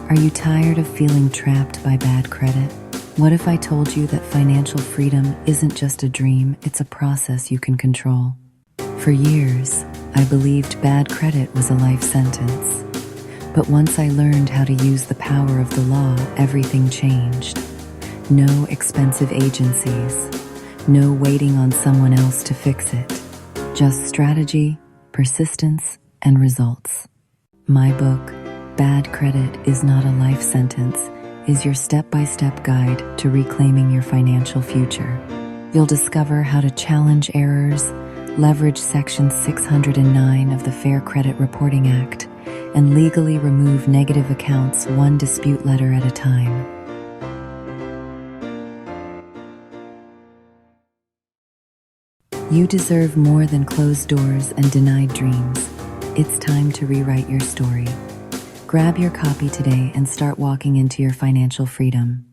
Are you tired of feeling trapped by bad credit? What if I told you that financial freedom isn't just a dream, it's a process you can control? For years, I believed bad credit was a life sentence. But once I learned how to use the power of the law, everything changed. No expensive agencies, no waiting on someone else to fix it. Just strategy, persistence, and results. My book, Bad Credit is Not a Life Sentence, is your step-by-step guide to reclaiming your financial future. You'll discover how to challenge errors, leverage Section 609 of the Fair Credit Reporting Act, and legally remove negative accounts one dispute letter at a time. You deserve more than closed doors and denied dreams. It's time to rewrite your story. Grab your copy today and start walking into your financial freedom.